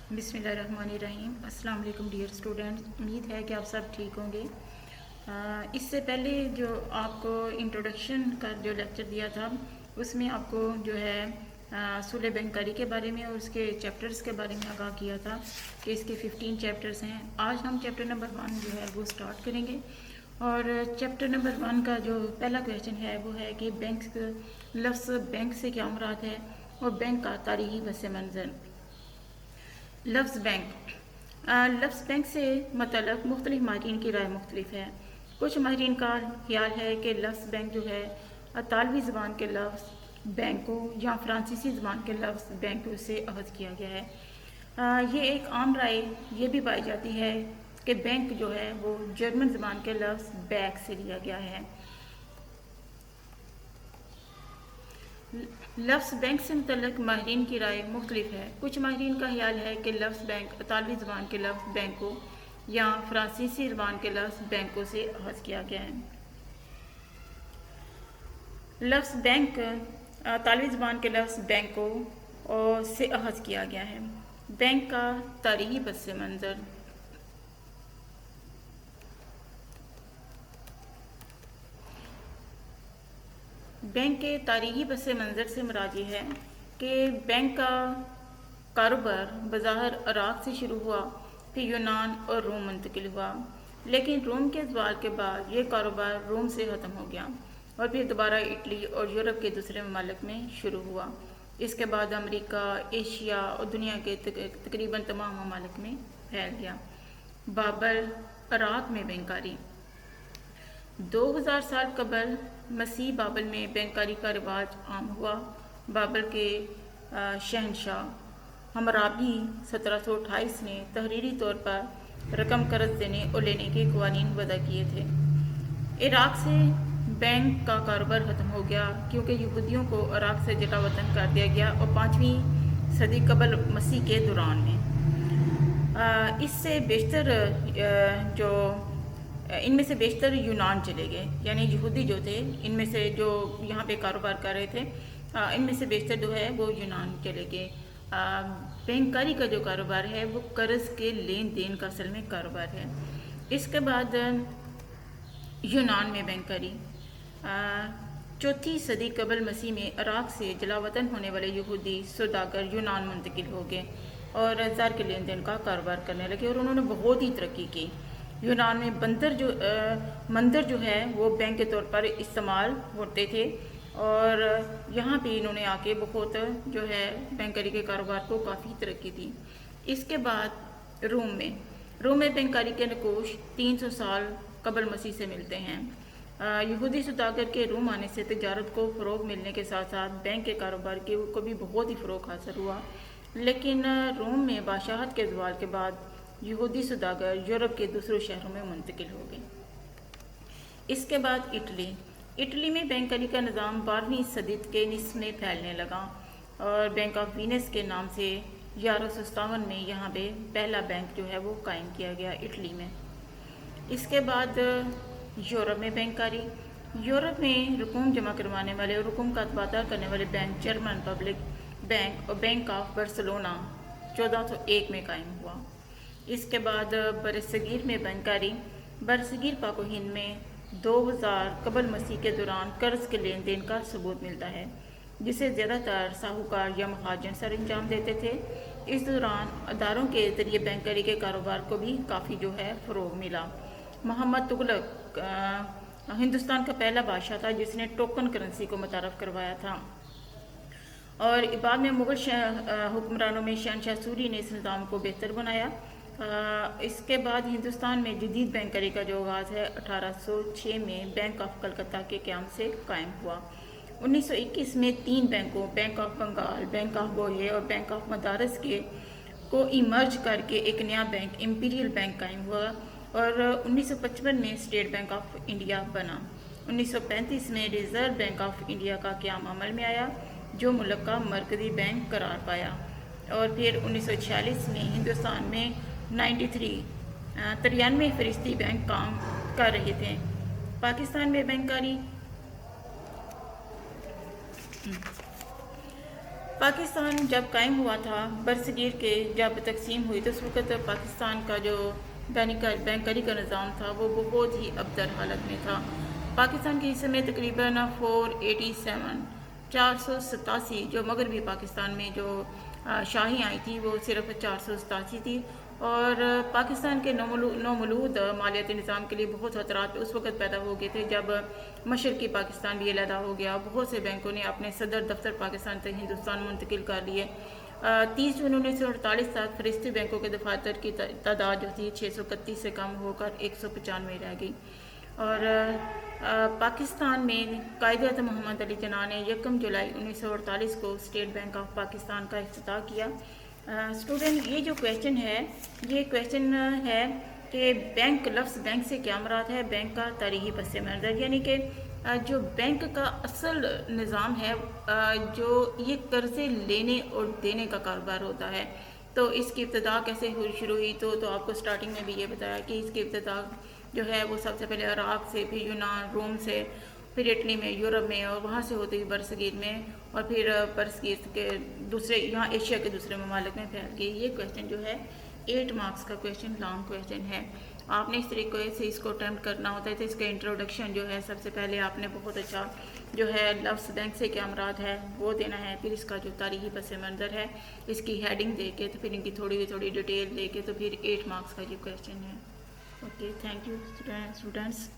बिस्मिल्लाहिर्रहमानिर्रहीम। अस्सलाम वालेकुम डियर स्टूडेंट्स, उम्मीद है कि आप सब ठीक होंगे। इससे पहले जो आपको इंट्रोडक्शन का जो लेक्चर दिया था उसमें आपको जो है सूले बैंकारी के बारे में और उसके चैप्टर्स के बारे में आगाह किया था कि इसके 15 चैप्टर्स हैं। आज हम चैप्टर नंबर 1 जो है वो स्टार्ट करेंगे और चैप्टर नंबर 1 का जो पहला क्वेश्चन है वो है कि बैंक लफ्ज़ बैंक से क्या मुराद है और बैंक का तारीख़ी पस मंज़र। लफ्ज़ बैंक से मतलब मुख्तलिफ माहिरीन की राय मुख्तलिफ है। कुछ माहिरीन का ख्याल है कि लफ्ज़ बैंक जो है इतालवी ज़बान के लफ्ज़ बैंको या फ्रांसीसी ज़बान के लफ्ज़ बैंको से अखज़ किया गया है। ये एक आम राय ये भी पाई जाती है कि बैंक जो है वो जर्मन ज़बान के लफ्ज़ बैक से लिया गया है। लफ्ज़ बैंक से मुतल्लिक़ माहिरीन की राय मुख्तलिफ है। कुछ माहिरीन का ख्याल है कि लफ्ज़ बैंक इतालवी ज़बान के लफ्ज़ बैंको या फ्रांसीसी ज़बान के लफ्ज़ बैंको से अखज़ किया गया है। लफ्ज़ बैंक इतालवी ज़बान के लफ्ज़ बैंको से अखज़ किया गया है। बैंक का तारीख़ी पस मंज़र। बैंक के तारीख़ी पस मंज़र से मुराद ये है कि बैंक का कारोबार बज़ाहिर इराक़ से शुरू हुआ, फिर यूनान और रोम मुंतकिल हुआ, लेकिन रोम के ज़वाल के बाद ये कारोबार रोम से ख़त्म हो गया और फिर दोबारा इटली और यूरोप के दूसरे ममालिक में शुरू हुआ। इसके बाद अमेरिका, एशिया और दुनिया के तकरीबन तमाम ममालिक में फैल गया। बाबल इराक़ में बैंकारी। 2000 साल कबल मसीह बाबल में बैंकारी का रिवाज आम हुआ। बाबल के शहनशाह हमराबी 1728 ने तहरीरी तौर पर रकम कर्ज देने और लेने के क़वानीन वज़ा किए थे। इराक़ से बैंक का कारोबार ख़त्म हो गया क्योंकि यहूदियों को इराक़ से जला वतन कर दिया गया और 5वीं सदी कबल मसीह के दौरान में इससे बेशतर इनमें से बेशतर यूनान चले गए, यानी यहूदी जो थे इनमें से जो यहाँ पे कारोबार कर रहे थे इनमें से बेशतर जो है वो यूनान चले गए। बैंकारी का जो कारोबार है वो कर्ज के लेन देन का असल में कारोबार है। इसके बाद यूनान में बैंकारी। 4वीं सदी कबल मसीह में इराक़ से जलावतन होने वाले यहूदी सौदागर यूनान मुंतकिल हो गए और ज़र के लेन देन का कारोबार करने लगे और उन्होंने बहुत ही तरक्की की। यूनान में मंदिर जो है वो बैंक के तौर पर इस्तेमाल होते थे और यहाँ पे इन्होंने आके बहुत जो है बैंकारी के कारोबार को काफ़ी तरक्की दी। इसके बाद रोम में बैंकारी के नकोश 300 साल कबल मसीह से मिलते हैं। यहूदी सौदागर के रोम आने से तजारत को फ़रोग़ मिलने के साथ साथ बैंक के कारोबार को भी बहुत ही फ़रोग़ हासिल हुआ, लेकिन रोम में बादशाहत के ज़वाल के बाद यहूदी सौदागर यूरोप के दूसरे शहरों में मुंतकिल हो गए। इसके बाद इटली में बैंकारी का निज़ाम 12वीं सदी के निस्फ़ में फैलने लगा और बैंक ऑफ वीनस के नाम से 1157 में यहाँ पे पहला बैंक जो है वो कायम किया गया इटली में। इसके बाद यूरोप में बैंकारी। यूरोप में रकूम जमा करवाने वाले और रकूम का तबादला करने वाले बैंक जर्मन पब्लिक बैंक और बैंक ऑफ बार्सिलोना 1401 में कायम हुआ। इसके बाद बरसगीर में बैंकारी। बरसगीर पाक व हिंद में 2000 कबल मसीह के दौरान कर्ज के लेन देन का सबूत मिलता है, जिसे ज़्यादातर साहूकार या महाजन सर अंजाम देते थे। इस दौरान अदारों के ज़रिए बैंकारी के कारोबार को भी काफ़ी जो है फ़रोग़ मिला। मोहम्मद तुगलक हिंदुस्तान का पहला बादशाह था जिसने टोकन करेंसी को मुतारफ़ करवाया था और बाद में मुग़ल हुक्मरानों में शहनशाह सूरी ने इस निज़ाम को बेहतर बनाया। इसके बाद हिंदुस्तान में जदीद बैंकारी का जो आगाज़ है 1806 में बैंक ऑफ कलकत्ता के क़याम से कायम हुआ। 1921 में 3 बैंकों bank of Bengal, bank of बोहे और बैंक ऑफ मदारस को इमर्ज करके एक नया बैंक इंपीरियल बैंक कायम हुआ और 1955 में स्टेट बैंक ऑफ इंडिया बना। 1935 में रिज़र्व बैंक ऑफ इंडिया का क़याम अमल में आया जो मुल्क का मरकज़ी बैंक करार पाया और फिर 1946 में हिंदुस्तान में 93 फ़रिश्ती बैंक काम कर रहे थे। पाकिस्तान में बैंकारी। پاکستان جب قائم ہوا تھا، برصغیر کے جب تقسیم ہوئی تو اس وقت پاکستان کا جو بینکری کا نظام تھا وہ بہت ہی ابتر حالت میں تھا۔ پاکستان کے حصے میں تقریباً 487 جو مغربی پاکستان میں جو شاہیں آئی تھی وہ صرف 487 تھی، اور پاکستان کے نومولود مالیاتی نظام کے لیے بہت خطرات اس وقت پیدا ہو گئے تھے جب مشرقی پاکستان بھی علیحدہ ہو گیا۔ بہت سے بینکوں نے اپنے صدر دفتر پاکستان سے ہندوستان منتقل کر لیے۔ 30 جون 1948 تک فہرستی بینکوں کے دفاتر کی تعداد جو تھی 631 سے کم ہو کر 195 رہ گئی، اور پاکستان میں قائد اعظم محمد علی جناح نے 1 جولائی 1948 کو اسٹیٹ بینک آف پاکستان کا افتتاح کیا۔ اسٹوڈنٹ، یہ جو کویشچن ہے یہ کویشچن ہے کہ لفظ بینک سے کیا مراد ہے؟ بینک کا تاریخی پس منظر، یعنی کہ جو بینک کا اصل نظام ہے، جو یہ قرضے لینے اور دینے کا کاروبار ہوتا ہے، تو اس کی ابتدا کیسے شروع ہوئی؟ تو آپ کو سٹارٹنگ میں بھی یہ بتایا کہ اس کی ابتدا جو ہے وہ سب سے پہلے عراق سے، پھر یونان، روم سے، پھر اٹلی میں، یورپ میں، اور وہاں سے ہوتی ہوئی برصغیر میں، اور پھر برصغیر کے دوسرے یہاں ایشیا کے دوسرے ممالک میں پھیل گئی۔ یہ کویشچن جو ہے 8 مارکس کا کویشچن، لانگ کویشچن ہے۔ آپ نے اس طریقے سے اس کو اٹیمپٹ کرنا ہوتا ہے، تو اس کا انٹروڈکشن جو ہے سب سے پہلے آپ نے بہت اچھا جو ہے لفظ بینک سے کیا مراد ہے وہ دینا ہے، پھر اس کا جو تاریخی پس منظر ہے اس کی ہیڈنگ دے کے، تو پھر ان کی تھوڑی ڈیٹیل دے کے، تو پھر 8 مارکس کا یہ کویشچن ہے۔ Okay, thank you students.